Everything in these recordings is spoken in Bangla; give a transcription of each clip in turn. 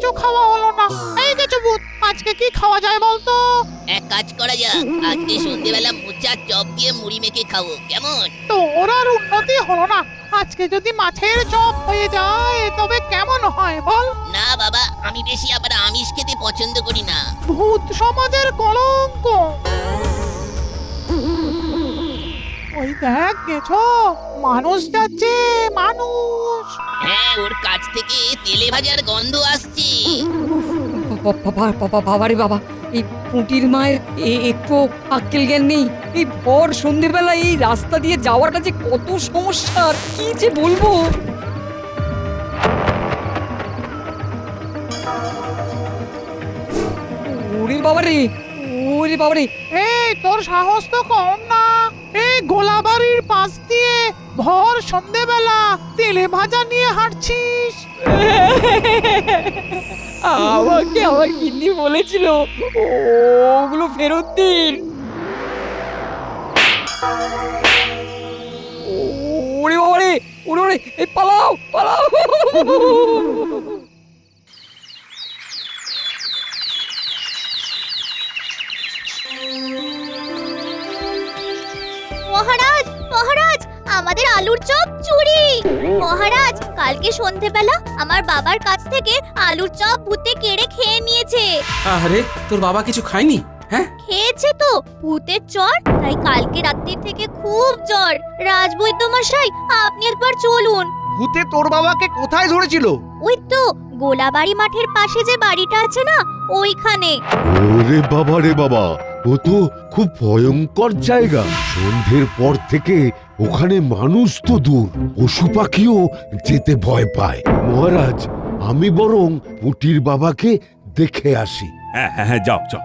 কিছু খাওয়া হলো না। এই কিছু ভূত, আজকে কি খাওয়া যায় বলতো? এক কাজ করা যাক, আজকে সন্ধ্যেবেলা মোচার চপ দিয়ে মুড়ি মেখে খাবো, কেমন? তোর আর উন্নতি হলো না। আজকে যদি মাছের চপ হয়ে যায় তবে কেমন হয় বল? না বাবা, আমি বেশি আবার আমিষ খেতে পছন্দ করি না। ভূত সমাজের কলঙ্ক। ওই দেখ গেছো, মানুষ যাচ্ছে, মানুষ। হ্যাঁ, ওর কাছ থেকে তেলে ভাজার গন্ধ আসছে। বাবারে বাবা, এই পুঁটির মায়ের একটু আক্কেল জ্ঞান নেই। এই ভর সন্ধ্যেবেলা এই রাস্তা দিয়ে যাওয়াটা যে কত সমস্যা, আর কি যে বলবো। ওরে বাবারে, ওরে বাবারে। এই তোর সাহস তো কম না। এই গোলাবাড়ির পাশ দিয়ে ভর সন্ধেবেলা তেলে ভাজা নিয়ে হাঁটছিস। আমাকে আমার গিন্নি বলেছিল ওগুলো ফেরত দিন। ওরে বাবারে, ওরে ওরে, এই পালাও পালাও। মহারাজ, মহারাজ, আমাদের আলুর চপ চুরি। মহারাজ, কালকে সন্ধেবেলা আমার বাবার কাছ থেকে আলুর চপ ভূতে কেড়ে খেয়ে নিয়েছে। আরে তোর বাবা কিছু খায়নি? হ্যাঁ, খেয়েছে তো, ভূতের জ্বর, তাই কালকে রাত্রি থেকে খুব জ্বর। রাজবৈদ্য মশাই, আপনি একবার চলুন। ভূতে তোর বাবাকে কোথায় ধরেছিল? ওই তো গোলাবাড়ি মাঠের পাশে যে বাড়িটা আছে না, ওইখানে। ওরে বাবা রে বাবা, ও তো খুব ভয়ঙ্কর জায়গা। সন্ধ্যের পর থেকে ওখানে মানুষ তো দূর, পশু পাখিও যেতে ভয় পায়। মহারাজ, আমি বরং পুটির বাবাকে দেখে আসি। হ্যাঁ হ্যাঁ হ্যাঁ, যাও যাও।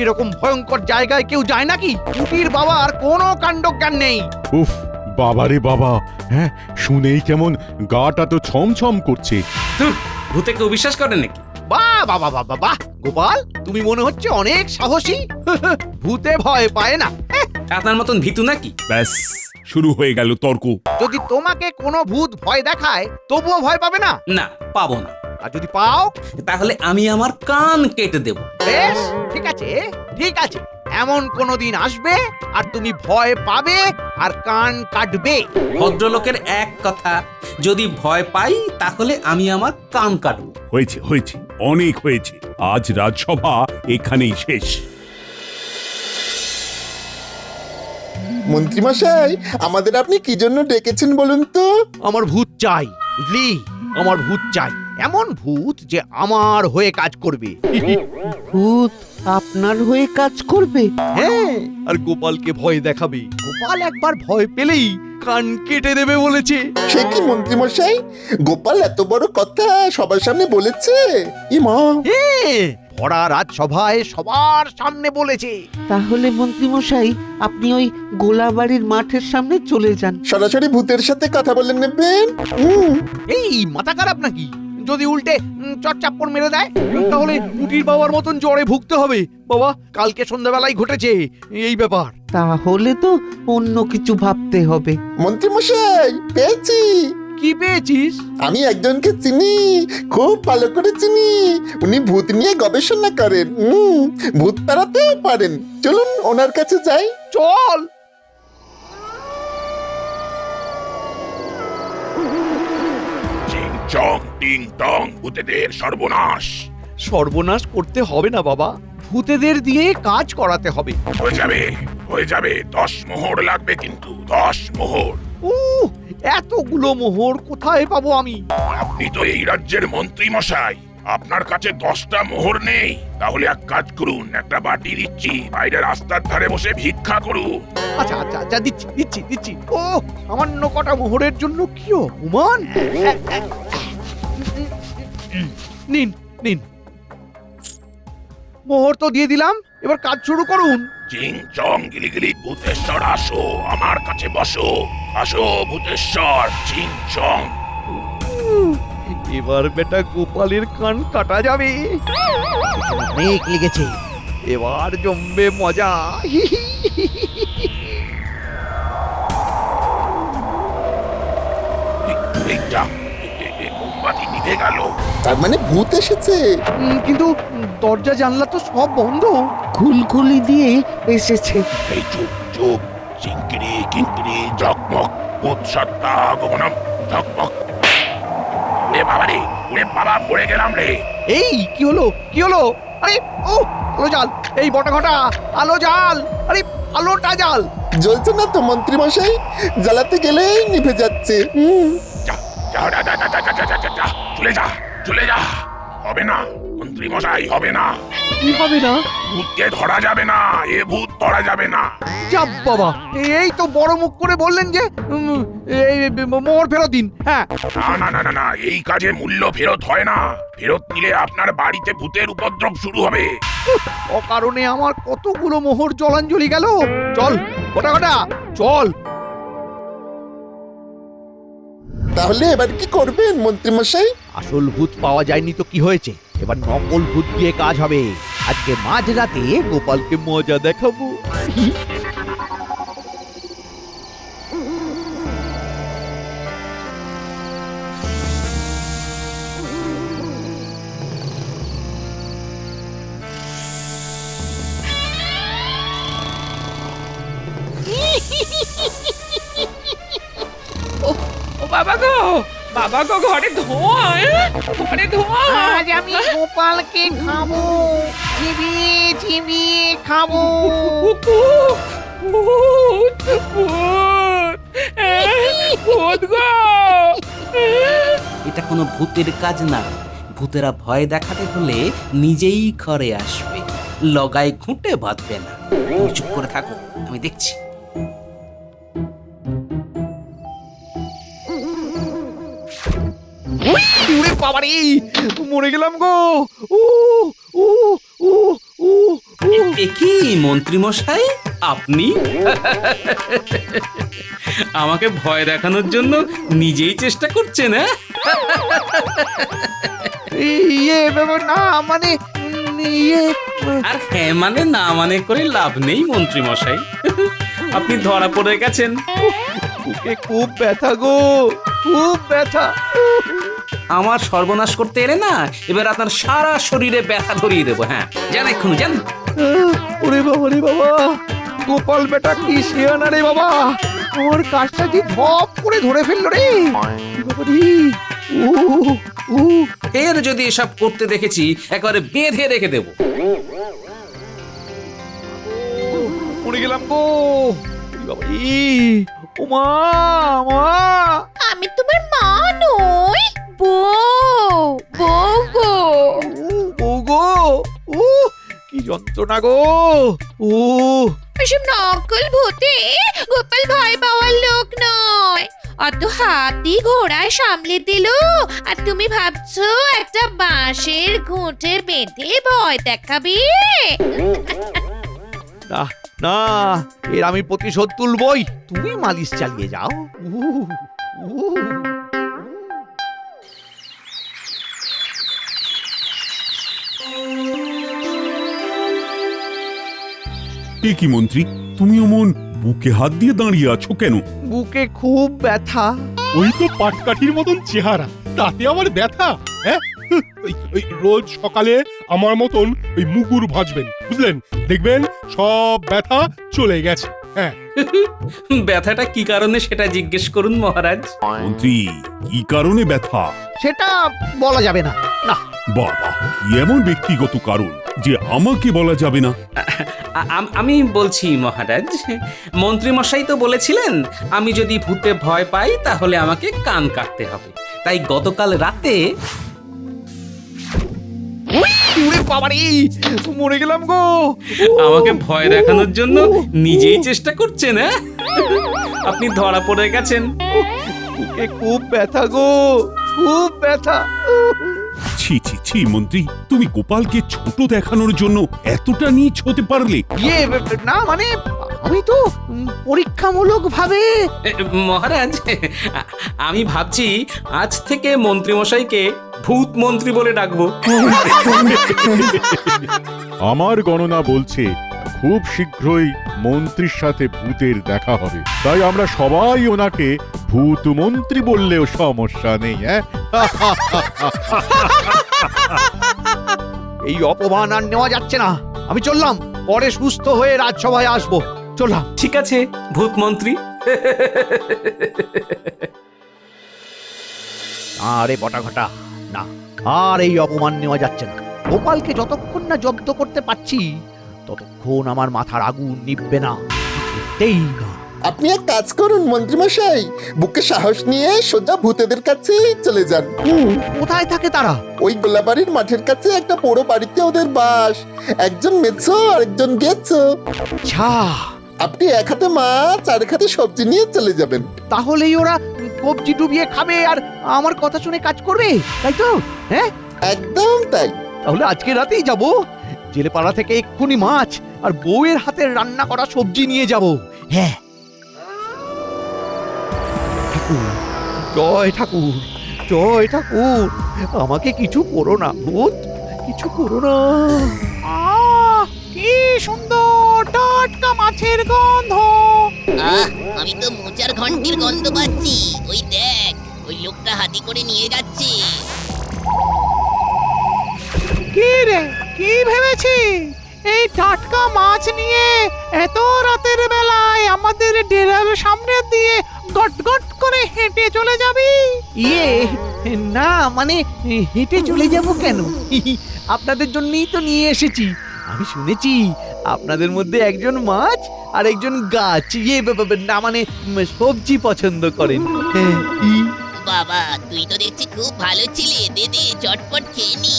এরকম ভয়ঙ্কর জায়গায় কেউ যায় নাকি? পুটির বাবার কোনো কাণ্ডজ্ঞান নেই। উফ, বাবারে বাবা, হ্যাঁ, শুনেই কেমন গাটা তো ছমছম করছে। ভূতে কেউ বিশ্বাস করে নাকি? বাহ বাহ বাহ বাহ বাহ, গোপাল, তুমি মনে হচ্ছে অনেক সাহসী। ভূতে ভয় পায় না। আপনার মতন ভীতু নাকি? ব্যাস, শুরু হয়ে গেল তর্ক। যদি তোমাকে কোনো ভূত ভয় দেখায় তবুও ভয় পাবে না? না, পাবো না। আর যদি পাও? তাহলে আমি আমার কান কেটে দেব। বেশ, ঠিক আছে, ঠিক আছে। এমন কোনো দিন আসবে আর তুমি ভয় পাবে আর কান কাটবে। ভদ্রলোকের এক কথা, যদি ভয় পাই তাহলে আমি আমার কান কাটবো। হয়েছে হয়েছে, অনেক হয়েছে। আজ রাজসভা এখানেই শেষ। মন্ত্রীমশাই, আমাদের আপনি কি জন্য ডেকেছেন বলুন তো? আমার ভূত চাই, বুঝলি? আমার ভূত চাই, এমন ভূত যে আমার হয়ে কাজ করবে। ভূত আপনার হয়ে কাজ করবে? হ্যাঁ, আর গোপালকে ভয় দেখাবে। গোপাল একবার ভয় পেলেই কান কেটে দেবে বলেছে। সে কি মন্ত্রীমশাই, গোপাল এত বড় কথা সবার সামনে বলেছে? ইমা, হ্যাঁ, ভরা রাজসভায় সবার সামনে বলেছে। তাহলে মন্ত্রীমশাই, আপনি ওই গোলাবাড়ির মাঠের সামনে চলে যান। সরাসরি ভূতের সাথে কথা বলে নেবেন। এই মাথা খারাপ নাকি? যদি উল্টে চটচাপ্পড় মেরে দেয় তাহলে পুটির বাবার মতন জ্বরে ভুগতে হবে। বাবা, কালকে সন্ধ্যাবেলায় ঘটেছে এই ব্যাপার। তাহলে তো অন্য কিছু ভাবতে হবে। মন্ত্রীমশাই, পেয়েছি। কি পেয়েছিস? আমি একজনকে চিনি, খুব ভালো করে চিনি। উনি ভূত নিয়ে গবেষণা করেন, ভূত তাড়াতেও পারেন। চলুন ওনার কাছে যাই। চল। চং টিং টং, ভূতেদের সর্বনাশ। সর্বনাশ করতে হবে না বাবা, ভূতেদের দিয়ে কাজ করাতে হবে। হয়ে যাবে, হয়ে যাবে। 10 মোহর লাগবে, কিন্তু 10 মোহর। এতগুলো মোহর কোথায় পাবো আমি? আপনি তো এই রাজ্যের মন্ত্রী মশাই, আপনার কাছে 10টা মোহর নেই? তাহলে এক কাজ করুন, একটা বাটি দিচ্ছি, বাইরে রাস্তার ধারে বসে ভিক্ষা করুন। আচ্ছা আচ্ছা আচ্ছা, দিচ্ছি দিচ্ছি দিচ্ছি। ও, সামান্য কটা মোহরের জন্য কি অপমান! নিন নিন, মোহর তো দিয়ে দিলাম, এবার কাজ শুরু করুন। চিং চং গিলিগিলি, ভূতেশ্বর আসো, আমার কাছে বসো। আসো ভূতেশ্বর, চিং চং। এবার বেটা গোপালের কান কাটা যাবে। অনেক লেগেছে, এবার জমবে মজা। যা মোমবাতি নিভে গেল। তার মানে ভূত এসেছে। কিন্তু দরজা জানলা তো সব বন্ধ। খুলখুলি দিয়ে এসেছে। এই চুপ চুপ, চিংকিরি কিংকিরি ঝকমক, উৎসত্তা গগনম ঝকমক। ওরে বাবা রে, ওরে বাবা, পড়ে গেলাম রে। এই কি হলো কি হলো? আরে ও আলো জাল, এই বটা ঘটা আলো জাল, আরে আলোটা জাল। জ্বলছে না তো মন্ত্রী মশাই, জ্বালাতে গেলেই নিভে যাচ্ছে। যা যা যা যা যা যা যা যা যা, চলে যা চলে যা। হবে না মন্ত্রী মশাই, হবে না। কি হবে না? ভূতকে ধরা যাবে না, এ ভূত ধরা যাবে না। যা বাবা, এই তো বড় মুখ করে বললেন যে এই মোহর ফেরত দিন। হ্যাঁ, না না না না না, এই কাজে মূল্য ফেরত হয় না। ফেরত নিলে আপনার বাড়িতে ভূতের উপদ্রব শুরু হবে। অকারণে আমার কতগুলো মোহর জলাঞ্জলি গেল। চল বটা ঘটা চল। তাহলে এবার কি করবেন মন্ত্রী মশাই? আসল ভূত পাওয়া যায়নি তো কি হয়েছে, এবার নকল ভূত দিয়ে কাজ হবে। আজকে মাঝরাতে গোপালকে মজা দেখাবো। ও বাবা গো, বাবা গো, ঘরে ধোঁয়া, ঘরে ধোঁয়া। আজ আমি গোপালকে খাবো, চিবিয়ে চিবিয়ে খাবো। ভূত, ভূত, ভূত গো। এটা কোনো ভূতের কাজ না। ভূতেরা ভয় দেখাতে হলে নিজেই ঘরে আসবে, লগায় খুঁটে বাঁধবে না। তুমি চুপ করে থাকো, আমি দেখছি। উড়ে বাবারে, মরে গেলাম গো। ও ও ও ও এ কি মন্ত্রী মশাই, আপনি আমাকে ভয় দেখানোর জন্য নিজেই চেষ্টা করছেন? ইয়ে না মানে ইয়ে। আর হ্যাঁ মানে না মানে করে লাভ নেই মন্ত্রী মশাই, আপনি ধরা পড়ে গেছেন। বুকে খুব ব্যথা গো, খুব ব্যথা। আমার সর্বনাশ করতে এলে না, এবার আপনার সারা শরীরে ব্যথা ধরিয়ে দেবো। হ্যাঁ, জান এক্ষুনি যান। ওরে বাবা রে বাবা, গোপাল বেটা কি শিয়ানা রে বাবা, ওর কাজটা যে ধপ করে ধরে ফেললো রে। এর যদি এসব করতে দেখেছি, একবারে বেঁধে রেখে দেবো। মরে গেলাম গো। ও মা, মা, আমি তোমার মা নই, বউ, বউ গো। ও গো, ও কি যন্ত্রণা গো। ও এসব নকল ভূতে গোপাল ভয় পাওয়ার লোক নয়। অত হাতি ঘোড়ায় সামলে দিল, আর তুমি ভাবছো একটা বাঁশের ঘুঁটে বেঁধে ভয় দেখাবে? না না, এর আমি প্রতিশোধ তুলবই। তুমি মালিশ চালিয়ে যাও। এ কি মন্ত্রী, তুমি অমন বুকে হাত দিয়ে দাঁড়িয়ে আছো কেন? বুকে খুব ব্যথা। ওই তো পাটকাঠির মতন চেহারা, তাতে আমার ব্যথা? হ্যাঁ, ওই রোজ সকালে আমার মতন ওই মুগুর ভাজবেন, বুঝলেন? দেখবেন সব ব্যথা চলে গেছে। হ্যাঁ, ব্যথাটা কি কারণে সেটা জিজ্ঞেস করুন মহারাজ। মন্ত্রী, কি কারণে ব্যথা? সেটা বলা যাবে না। না বাবা, কি এমন ব্যক্তিগত কারণ যে আমাকে বলা যাবে না? আমি বলছি মহারাজ, মন্ত্রী মশাই তো বলেছিলেন আমি যদি ভূতে ভয় পাই তাহলে আমাকে কান কাটতে হবে। তাই গতকাল রাতে মরে গেলাম গো। আমাকে ভয় দেখানোর জন্য নিজেই চেষ্টা করছেন। হ্যাঁ, আপনি ধরা পড়ে গেছেন। বুকে খুব ব্যথা গো, খুব ব্যথা। ছি ছি ছি মন্ত্রী, তুমি গোপালকে ছোট দেখানোর জন্য এতটা নীচ হতে পারলে? ইয়ে না মানে আমি তো পরীক্ষামূলক ভাবে। মহারাজ, আমি ভাবছি আজ থেকে মন্ত্রী মশাইকে ভূত মন্ত্রী বলে ডাকবো। আমার গণনা বলছে খুব শীঘ্রই মন্ত্রীর সাথে ভূতের দেখা হবে, তাই আমরা সবাই ওনাকে ভূত মন্ত্রী বললেও সমস্যা নেই। হ্যাঁ, এই অপমান আর নেওয়া যাচ্ছে না। আমি চললাম, পরে সুস্থ হয়ে রাজসভায় আসবো। চললাম। ঠিক আছে ভূত মন্ত্রী। আরে বটা ঘটা, না আর এই অপমান নেওয়া যাচ্ছে না। গোপালকে যতক্ষণ না জব্দ করতে পারছি ততক্ষণ আমার মাথার আগুন নিভবে না, কিছুতেই না। আপনি এক কাজ করুন মন্ত্রীমশাই, বুকে সাহস নিয়ে সোজা ভূতেদের কাছে চলে যান। কোথায় থাকে তারা? ওই গোলাবাড়ির মাঠের কাছে একটা পোড়ো বাড়িতে ওদের বাস। একজন মেছো আর একজন গেছো। আচ্ছা, আপনি এক হাতে মাছ আর এক হাতে সবজি নিয়ে চলে যাবেন। তাহলেই ওরা কবজি ডুবিয়ে খাবে আর আমার কথা শুনে কাজ করবে, তাই তো? হ্যাঁ, একদম তাই। তাহলে আজকে রাতেই যাব। জেলেপাড়া থেকে এক্ষুনি মাছ আর বউয়ের হাতের রান্না করা সবজি নিয়ে যাব। হ্যাঁ। ঠাকুর, জয় ঠাকুর, জয় ঠাকুর, আমাকে কিছু করো না ভূত, কিছু করো না। কি সুন্দর টাটকা মাছের গন্ধ! আমি তো মোচার ঘন্টির গন্ধ পাচ্ছি। ওই দেখ, ওই লোকটা হাতি করে নিয়ে যাচ্ছে। কি রে, কি ভেবেছি এই টাটকা মাছ নিয়ে এত রাতের বেলায় আমাদের ডেরার সামনে দিয়ে গট গট করে হেঁটে চলে যাবি? ইয়ে না, মানে হেঁটে চলে যাব কেন? আপনাদের জন্যই তো নিয়ে এসেছি। আমি শুনেছি আপনাদের মধ্যে একজন মাছ আর একজন গাছ, না মানে সবজি পছন্দ করেন। বাবা, তুই তো দেখছি খুব ভালো ছিলে। দে দে, চটপট খেয়ে নি।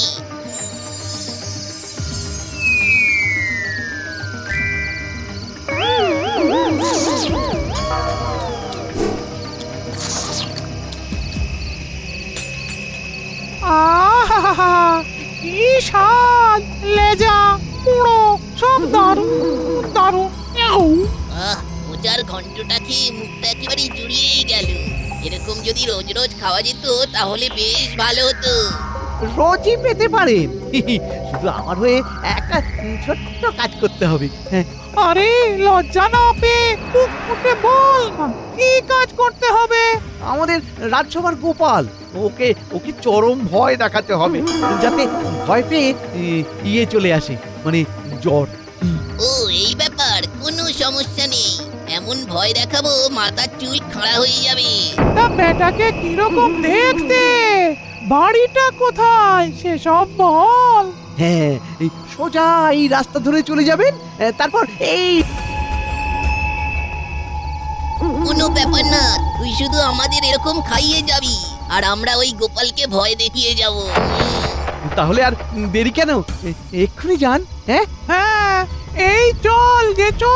আহা, কি স্বাদ! লেজা পুরো সব দারুণ দারুণ। মোচার ঘন্টটা খেয়ে মুখটা একেবারে জুড়িয়েই গেল। এরকম যদি রোজ রোজ খাওয়া যেত তাহলে বেশ ভালো হতো। রোজই পেতে পারেন, শুধু আমার হয়ে একটা ছোট্ট কাজ করতে হবে। আরে লজ্জা না পেয়ে মুখ ফুটে বল না, কি কাজ করতে হবে? আমাদের রাজসভার গোপাল, ওকে ওকে চরম ভয় দেখাতে হবে, যাতে ভয় পেয়ে ইয়ে চলে আসে, মানে জ্বর। ও এই ব্যাপার, কোনো সমস্যা নেই। এমন ভয় দেখাবো মাথার চুল খাড়া হয়ে যাবে। তা বেটাকে কিরকম দেখতে, বাড়িটা কোথায় সেসব বল। হ্যাঁ, সোজা এই রাস্তা ধরে চলে যাবেন, তারপর এই। কোনো ব্যাপার না, তুই শুধু আমাদের এরকম খাইয়ে যাবি আর আমরা ওই গোপালকে ভয় দেখিয়ে যাব। তাহলে আর দেরি কেন, এক্ষুনি যান। হ্যাঁ হ্যাঁ, এই চল গেছো।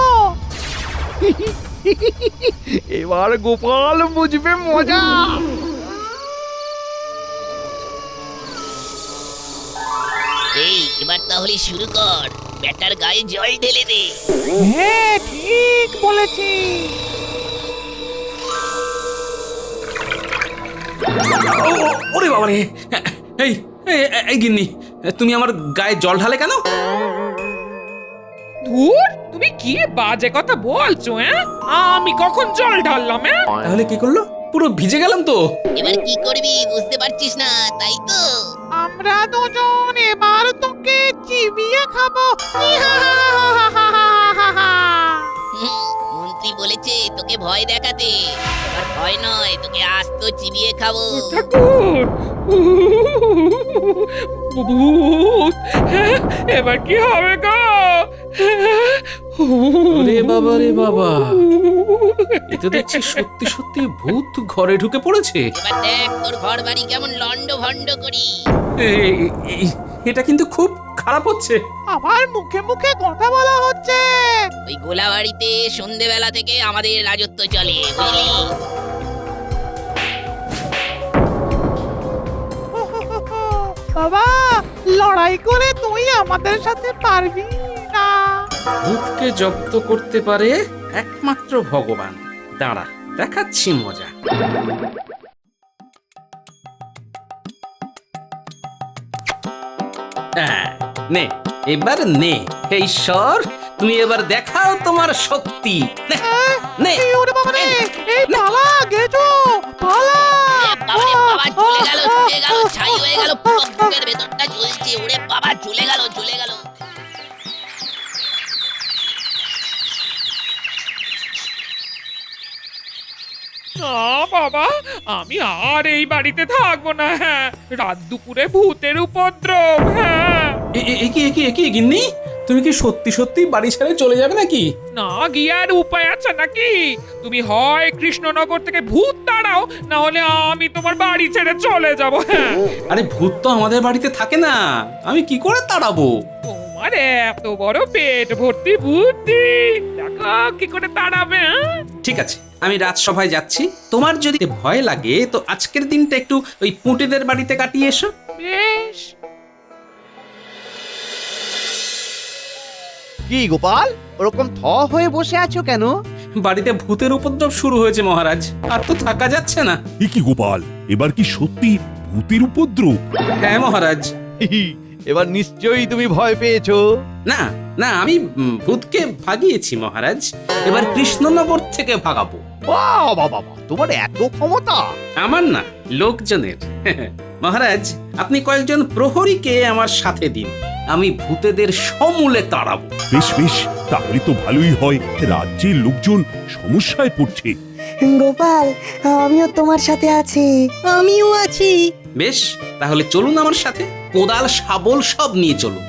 এবার গোপাল বুঝবে মজা। এই এবার তাহলে শুরু কর, ব্যাটার গায়ে জল ঢেলে দে। হ্যাঁ, ঠিক বলেছি। ওরে বাবা রে! এই এই গিন্নি, তুমি আমার গায়ে জল ঢালে কেন? ধুর, তুমি কি বাজে কথা বলছো? আমি কখন জল ঢাললাম? তাহলে কি করলো? পুরো ভিজে গেলাম তো। এবার কি করবি বুঝতে পারছিস না, তাই তো? আমরা দুজন এবার তোকে চিবিয়ে খাবো। মন্ত্রী বলেছে তোকে ভয় দেখাতে। এবার ভয় নয়, তোকে আস্ত চিবিয়ে খাবো। ভূত, এবার কি হবে গো? রে বাবা রে বাবা, এ তো দেখছি সত্যি সত্যি ভূত ঘরে ঢুকে পড়েছে। এবার দেখ তোর ঘর বাড়ি কেমন লন্ড ভন্ড করি। এটা কিন্তু খুব খারাপ হচ্ছে। আমার মুখে মুখে কথা বলা হচ্ছে। ওই গোলাবাড়িতে সন্ধেবেলা থেকে আমাদের রাজত্ব চলে, বুঝলি? বাবা, লড়াই করে তুই আমাদের সাথে পারবি না। ভূতকে জব্দ করতে পারে একমাত্র ভগবান। দাঁড়া, দেখাচ্ছি মজা। নে, এবার নে। হে ঈশ্বর, তুমি এবার দেখাও তোমার শক্তি নে, নে। এই ওরে বাবা রে, এই পালা গেছো, পালা। বাবারে বাবা, চলে গেল, চলে গেল, ছাই হয়ে গেল, পুরো বুকের ভেতরটা জ্বলছে। ওরে বাবা, চলে গেল, চলে গেল। না বাবা, আমি আর এই বাড়িতে থাকবো না। হ্যাঁ, রাত দুপুরে ভূতের উপদ্রব। হ্যাঁ, এ কি গিন্নি, তুমি কি সত্যি সত্যি বাড়ি ছেড়ে চলে যাবে নাকি? না গিয়ে আর উপায় আছে নাকি? তুমি হয় কৃষ্ণনগর থেকে ভূত তাড়াও, না হলে আমি তোমার বাড়ি ছেড়ে চলে যাব। হ্যাঁ, আরে ভূত তো আমাদের বাড়িতে থাকে না, আমি কি করে তাড়াবো? তোমার এত বড় পেট ভর্তি বুদ্ধি, দেখো কি করে তাড়াবে। হ্যাঁ? ঠিক আছে, আমি রাজসভায় যাচ্ছি। তোমার যদি ভয় লাগে তো আজকের দিনটা একটু ওই পুঁটিদের বাড়িতে কাটিয়ে এসো। বেশ। কি গোপাল, ওরকম থ হয়ে বসে আছো কেন? বাড়িতে ভূতের উপদ্রব শুরু হয়েছে মহারাজ, আর তো থাকা যাচ্ছে না। এ কি গোপাল, এবার কি সত্যি ভূতের উপদ্রব? হ্যাঁ মহারাজ। এবার নিশ্চয়ই তুমি ভয় পেয়েছো। না না, আমি ভূতকে ভাগিয়েছি মহারাজ, এবার কৃষ্ণনগর থেকে ভাগাবো। বাবা বাবা, তোমার এত ক্ষমতা! আমার না, লোকজনের। মহারাজ, আপনি কয়েকজন প্রহরীকে আমার সাথে দিন, আমি ভূতেদের সমূলে তাড়াবো। বেশ বেশ, তাহলে তো ভালোই হয়, রাজ্যের লোকজন সমস্যায় পড়ছে। গোপাল, আমিও তোমার সাথে আছি। আমিও আছি। বেশ, তাহলে চলুন আমার সাথে, কোদাল শাবল সব নিয়ে চলুন।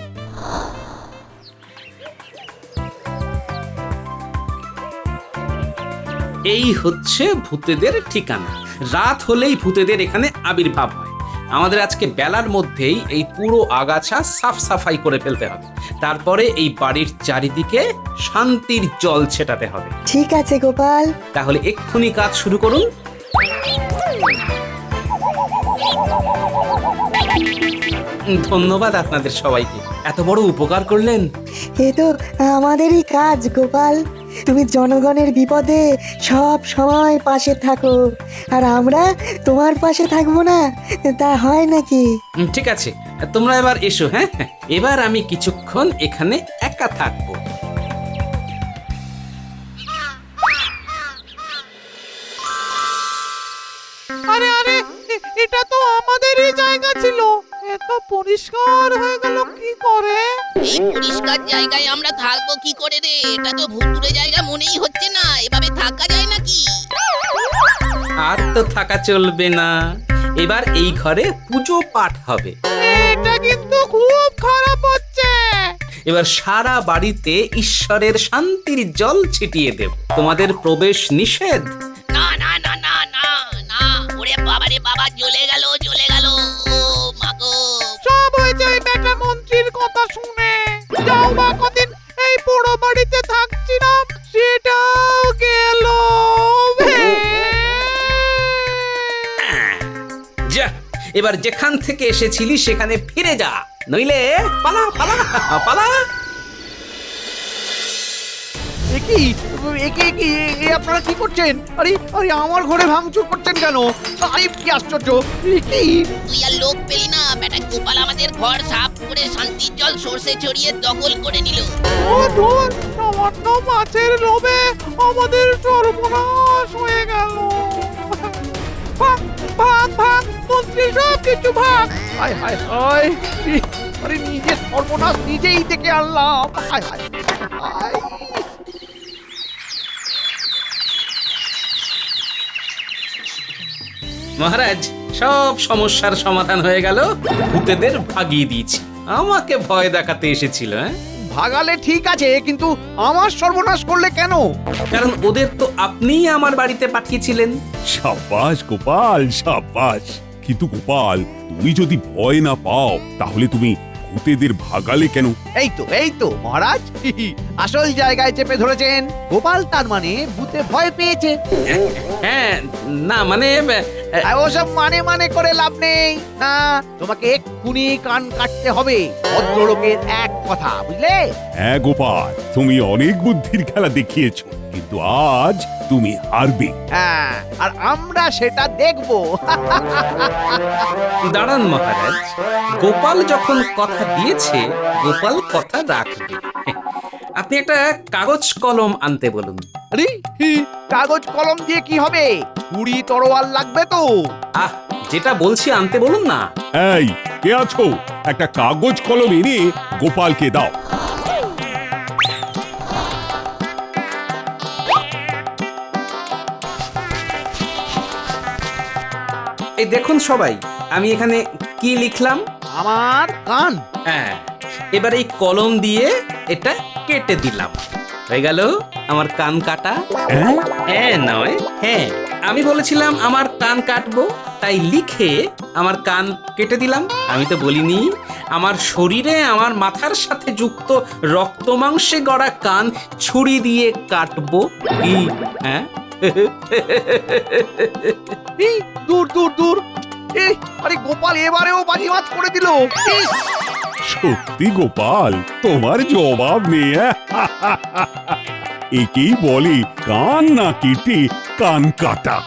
এই হচ্ছে ভূতেদের ঠিকানা। রাত হলেই ভূতেদের এখানে আবির্ভাব হয়। আমাদের আজকে বেলার মধ্যেই এই পুরো আগাছা সাফ সাফাই করে ফেলতে হবে, তারপরে এই বাড়ির চারিদিকে শান্তির জল ছেটাতে হবে। ঠিক আছে গোপাল। তাহলে এক্ষুনি কাজ শুরু করুন। ধন্যবাদ আপনাদের সবাইকে, এত বড় উপকার করলেন। এ তো আমাদেরই কাজ গোপাল। তুমি জনগণের বিপদে সব সময় পাশে থাকো, আর আমরা তোমার পাশে থাকবো না, তা হয় নাকি? ঠিক আছে, তোমরা এবার এসো। হ্যাঁ, এবার আমি কিছুক্ষণ এখানে একা থাকবো। আরে আরে, এটা তো আমাদেরই জায়গা ছিল, এত পরিষ্কার হয়ে গেল কি করে? এই পরিষ্কার জায়গায় আমরা থাকবো কি করে রে? এটা তো ভুতুরে জায়গা মনেই হচ্ছে না, এভাবে থাকা যায় নাকি? আর তো থাকা চলবে না, এবার এই ঘরে পুজো পাঠ হবে। এটা কিন্তু খুব খারাপ হচ্ছে। এবার সারা বাড়িতে ঈশ্বরের শান্তির জল ছিটিয়ে দেব। তোমাদের প্রবেশ নিষেধ। না না না না না না, ওরে বাবা রে বাবা, জ্বলে গেল, জ্বলে গেল। ও মাগো, সব হয়েছে ওই বেটা মন্ত্রীর কথা শুনে। যাও বা কদিন এই পোড়ো বাড়িতে থাকছিলাম, সেটাও গেল। যা, এবার যেখান থেকে এসেছিলি সেখানে ফিরে যা, নইলে পালা পালা পালা। আপনারা কি করছেন? আরে আরে, আমার ঘরে ভাঙচুর করছেন কেন? আরে কি আশ্চর্য! কি তুই আর লোক পেলি না? বেটা গোপাল আমাদের ঘর সাফ করে শান্তির জল সর্ষে ছড়িয়ে দখল করে নিল। ও ধুর, সামান্য মাছের লোভে আমাদের সর্বনাশ হয়ে গেল। ভাগ ভাগ ভাগ, মন্ত্রী সব কিছু ভাগ। হায় হায় হায়! আরে নিজের সর্বনাশ নিজেই ডেকে আনলাম। হায় হায় হায়! মহারাজ, সব সমস্যার সমাধান হয়ে গেল। ভূতেদের ভাগিয়ে দিয়েছি, আমাকে ভয় দেখাতে এসেছিল। হ্যাঁ, ভাগালে ঠিক আছে, কিন্তু আমার সর্বনাশ করলে কেন? কারণ ওদের তো আপনিই আমার বাড়িতে পাঠিয়েছিলেন। সাব্বাস গোপাল, সাব্বাস। কিন্তু গোপাল, তুমি যদি ভয় না পাও তাহলে তুমি ভূতেদের ভাগালে কেন? এই তো মহারাজ, আসল জায়গায় চেপে ধরেছেন। গোপাল তার মানে ভূতে ভয় পেয়েছে। হ্যাঁ, না মানে ওসব মানে মানে করে লাভ নেই। না, তোমাকে এক্ষুনি কান কাটতে হবে। ভদ্রলোকের এক কথা, বুঝলে? হ্যাঁ গোপাল, তুমি অনেক বুদ্ধির খেলা দেখিয়েছো, কিন্তু আজ তুমি হারবে। হ্যাঁ, আর আমরা সেটা দেখবো। দাঁড়ান মহারাজ, গোপাল যখন কথা দিয়েছে গোপাল কথা রাখবে। আপনি একটা কাগজ কলম আনতে বলুন। আরে কাগজ কলম দিয়ে কি হবে? ছুরি তরোয়াল লাগবে তো। আহ, যেটা বলছি আনতে বলুন না। এই কে আছো? একটা কাগজ কলম এনে গোপালকে দাও। এই দেখুন সবাই, আমি এখানে কি লিখলাম। আমার কান। হ্যাঁ, এবার এই কলম দিয়ে এটা কেটে দিলাম। হয়ে গেল আমার কান কাটা। হ্যাঁ নয়, হ্যাঁ আমি বলেছিলাম আমার কান কাটবো, তাই লিখে আমার কান কেটে দিলাম। আমি তো বলিনি আমার শরীরে আমার মাথার সাথে যুক্ত রক্ত মাংসে গড়া কান ছুরি দিয়ে কাটবো। কি হ্যাঁ? এই দূর দূর দূর। এই আরে গোপাল এবারেও বাজিমাত করে দিল। ইস! সত্যি গোপাল, তোমার জবাব নেই। একেই বলে কান না কেটে কান কাটা।